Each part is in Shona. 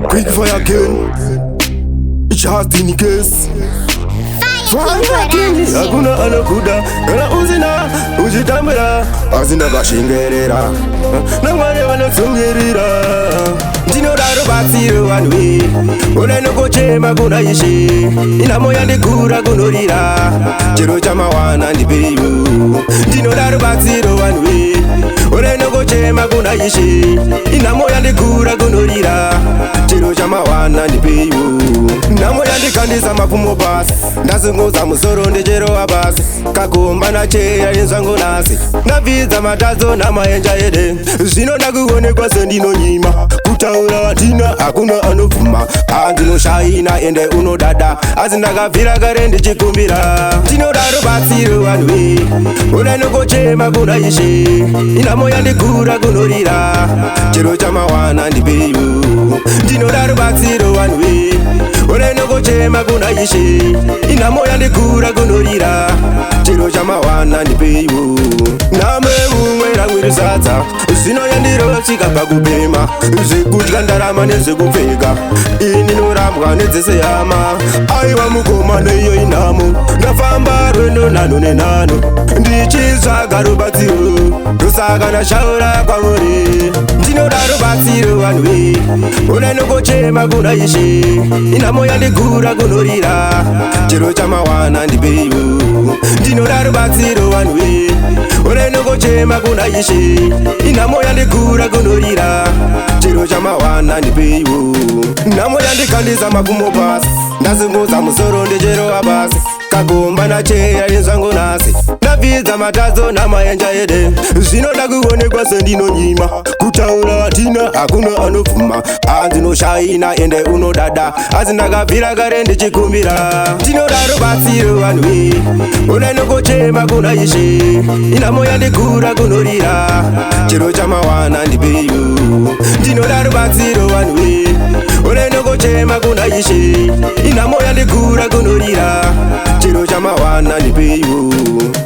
Quick fire king, just in case. Fire king, hakuna anakuda, kana uzina, ujitambira, azina bashingerera, na wale wanatungerera. Ndino daro batsiro wanwe, uneno kochema kuna ishi, ina moya ndikura kunorira, chero chama wana ndipeyu. Ndino daro batsiro wanwe, uneno kochema kuna ishi, ina moya ndikura kunorira, chero chama wana ndipeyu. Namoya ndikandisa mafumo basi, ndazunguza musoro ndechero abasi, kakumba na chera yenzango nasi, navidza matazo na maenja ede, zvino ndakuonekwa sendinonyima, kutaura atina hakuna anobvuma, andinoshayina ende unodada, asi ndakabvira kare ndichikumbira. Ndinodaro batsiro wanwe, unenokochema kuna ishe, ina moya ndikura kunorira, chero chamawana ndipeyu. Ndinodaro batsiro wanwe, unenokochema kuna ishe, ina moya ndikura kunorira, chero chamawana ndipeyu. Name mumwera mwiri sadza, zvino yandiro chikabva kupema, zvekudya ndarama nezvekupfeka, ini norambwa nedzese yama. Aiwa mukoma neiyo inhamo, ndafamba rwendo nhano nenhano, ndichitsvaga rubatsiro, ndosaka ndashaura kwamuri. Ndinoda rubatsiro wanwe, unenokochema kuna ishe, ina moya ndikura kunorira, chero chamawana ndipeyu. Ndinoda rubatsiro wanwe, unenokochema kuna ishe, ina moya ndikura kunorira, chero chamawana ndipeyu. Namoya ndikandisa mafumo pasi, ndazunguza musoro ndechero abasi, kagomba na chera yenzango nasi, ndavidza matazo na maenja ede, zvino ndakuonekwa sendinonyima, kutaura atina hakuna anobvuma, andinoshayina ende unodada, asi ndakabvira kare ndichikumbira. Ndinoda rubatsiro wanwe, unenokochema kuna ishe, ina moya ndikura kunorira, chero chamawana ndipeyu. Ndinoda rubatsiro wanwe, unenokochema kuna ishe, ina moya ndikura kunorira, chero chamawana ndipeyu.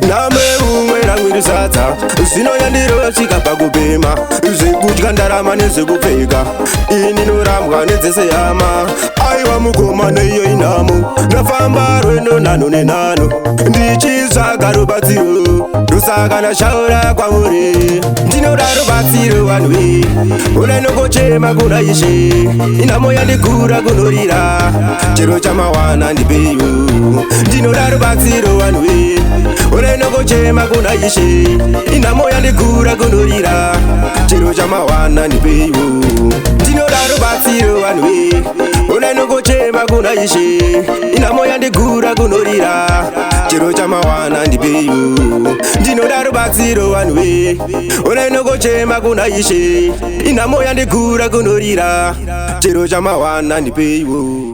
Name umwera mwiri sadza, zvino yandiro chikabva kupema, zvekudya ndarama nezvekupfeka, ini norambwa nedzese yama. Aiwa mukoma neiyo inhamo, ndafamba rwendo nhano nenhano, ndichitsvaga rubatsiro, ndosaka ndashaura kwamuri. Ndinoda rubatsiro wanwe, unenokochema kuna ishe, ina moya ndikura kunorira, chero chamawana ndipeyu. Ndinoda rubatsiro wanwe, unenokochema kuna ishe, ina moya ndikura kunorira, chero chamawana ndipeyu. Ndinoda rubatsiro wanwe, unenokochema kuna ishe, ina moya ndikura kunorira, chero chamawana ndipeyu. Ndinoda rubatsiro wanwe, unenokochema kuna ishe, ina moya ndikura kunorira, chero chamawana ndipeyu.